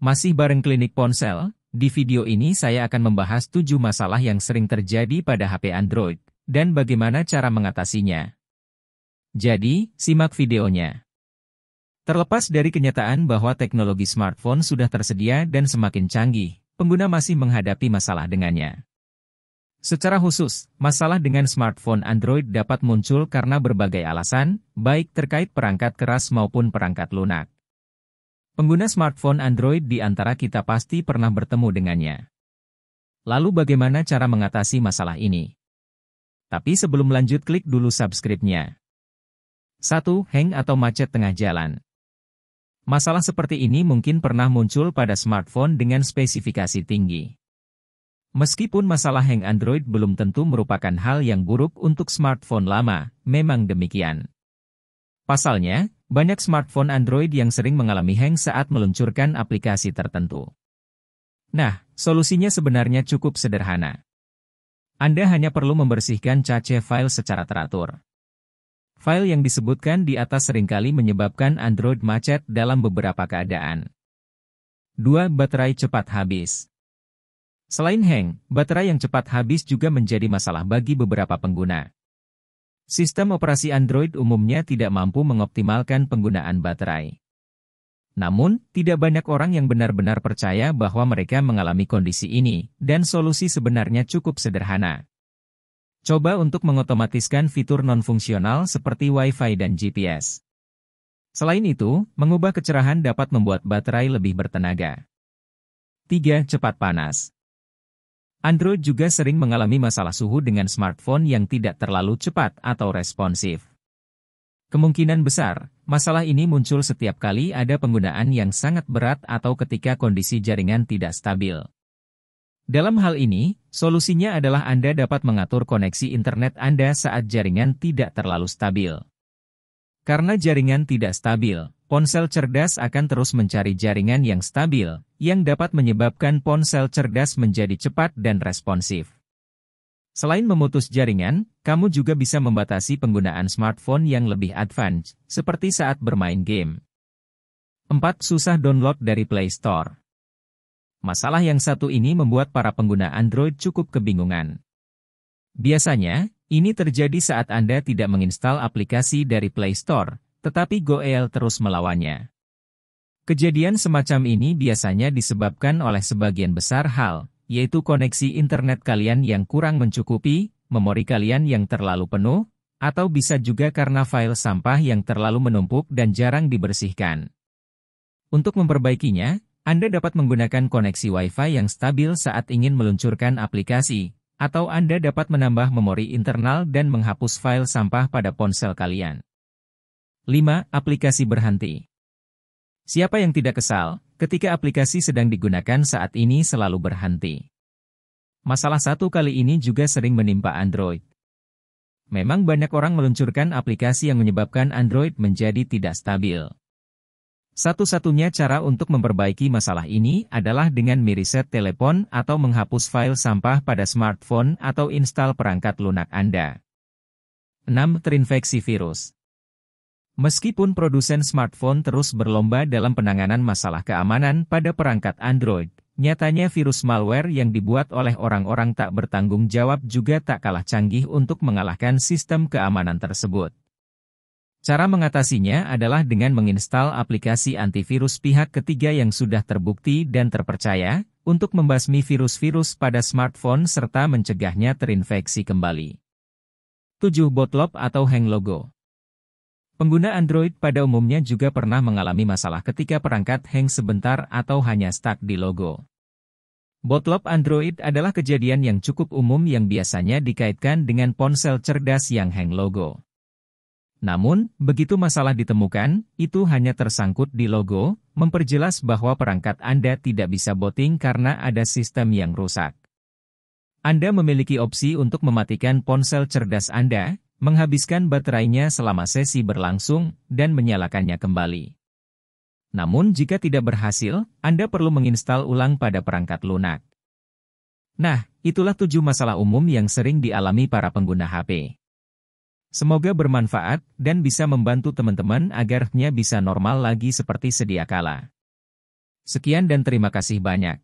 Masih bareng Klinik Ponsel, di video ini saya akan membahas 7 masalah yang sering terjadi pada HP Android, dan bagaimana cara mengatasinya. Jadi, simak videonya. Terlepas dari kenyataan bahwa teknologi smartphone sudah tersedia dan semakin canggih, pengguna masih menghadapi masalah dengannya. Secara khusus, masalah dengan smartphone Android dapat muncul karena berbagai alasan, baik terkait perangkat keras maupun perangkat lunak. Pengguna smartphone Android di antara kita pasti pernah bertemu dengannya. Lalu bagaimana cara mengatasi masalah ini? Tapi sebelum lanjut, klik dulu subscribe-nya. 1. Hang atau macet tengah jalan. Masalah seperti ini mungkin pernah muncul pada smartphone dengan spesifikasi tinggi. Meskipun masalah hang Android belum tentu merupakan hal yang buruk untuk smartphone lama, memang demikian. Pasalnya, banyak smartphone Android yang sering mengalami hang saat meluncurkan aplikasi tertentu. Nah, solusinya sebenarnya cukup sederhana. Anda hanya perlu membersihkan cache file secara teratur. File yang disebutkan di atas seringkali menyebabkan Android macet dalam beberapa keadaan. 2. Baterai cepat habis. Selain hang, baterai yang cepat habis juga menjadi masalah bagi beberapa pengguna. Sistem operasi Android umumnya tidak mampu mengoptimalkan penggunaan baterai. Namun, tidak banyak orang yang benar-benar percaya bahwa mereka mengalami kondisi ini, dan solusi sebenarnya cukup sederhana. Coba untuk mengotomatiskan fitur non-fungsional seperti Wi-Fi dan GPS. Selain itu, mengubah kecerahan dapat membuat baterai lebih bertenaga. 3. Cepat panas. Android juga sering mengalami masalah suhu dengan smartphone yang tidak terlalu cepat atau responsif. Kemungkinan besar, masalah ini muncul setiap kali ada penggunaan yang sangat berat atau ketika kondisi jaringan tidak stabil. Dalam hal ini, solusinya adalah Anda dapat mengatur koneksi internet Anda saat jaringan tidak terlalu stabil. Karena jaringan tidak stabil, ponsel cerdas akan terus mencari jaringan yang stabil, yang dapat menyebabkan ponsel cerdas menjadi cepat dan responsif. Selain memutus jaringan, kamu juga bisa membatasi penggunaan smartphone yang lebih advance, seperti saat bermain game. 4. Susah download dari Play Store. Masalah yang satu ini membuat para pengguna Android cukup kebingungan. Biasanya, ini terjadi saat Anda tidak menginstal aplikasi dari Play Store, tetapi Google terus melawannya. Kejadian semacam ini biasanya disebabkan oleh sebagian besar hal, yaitu koneksi internet kalian yang kurang mencukupi, memori kalian yang terlalu penuh, atau bisa juga karena file sampah yang terlalu menumpuk dan jarang dibersihkan. Untuk memperbaikinya, Anda dapat menggunakan koneksi Wi-Fi yang stabil saat ingin meluncurkan aplikasi, atau Anda dapat menambah memori internal dan menghapus file sampah pada ponsel kalian. 5. Aplikasi berhenti. Siapa yang tidak kesal ketika aplikasi sedang digunakan saat ini selalu berhenti? Masalah satu kali ini juga sering menimpa Android. Memang banyak orang meluncurkan aplikasi yang menyebabkan Android menjadi tidak stabil. Satu-satunya cara untuk memperbaiki masalah ini adalah dengan mereset telepon atau menghapus file sampah pada smartphone atau install perangkat lunak Anda. 6. Terinfeksi virus. Meskipun produsen smartphone terus berlomba dalam penanganan masalah keamanan pada perangkat Android, nyatanya virus malware yang dibuat oleh orang-orang tak bertanggung jawab juga tak kalah canggih untuk mengalahkan sistem keamanan tersebut. Cara mengatasinya adalah dengan menginstal aplikasi antivirus pihak ketiga yang sudah terbukti dan terpercaya, untuk membasmi virus-virus pada smartphone serta mencegahnya terinfeksi kembali. 7. Botlop atau hang logo. Pengguna Android pada umumnya juga pernah mengalami masalah ketika perangkat hang sebentar atau hanya stuck di logo. Botlop Android adalah kejadian yang cukup umum yang biasanya dikaitkan dengan ponsel cerdas yang hang logo. Namun, begitu masalah ditemukan, itu hanya tersangkut di logo, memperjelas bahwa perangkat Anda tidak bisa booting karena ada sistem yang rusak. Anda memiliki opsi untuk mematikan ponsel cerdas Anda, menghabiskan baterainya selama sesi berlangsung, dan menyalakannya kembali. Namun jika tidak berhasil, Anda perlu menginstal ulang pada perangkat lunak. Nah, itulah 7 masalah umum yang sering dialami para pengguna HP. Semoga bermanfaat dan bisa membantu teman-teman agar hanya bisa normal lagi seperti sedia kala. Sekian dan terima kasih banyak.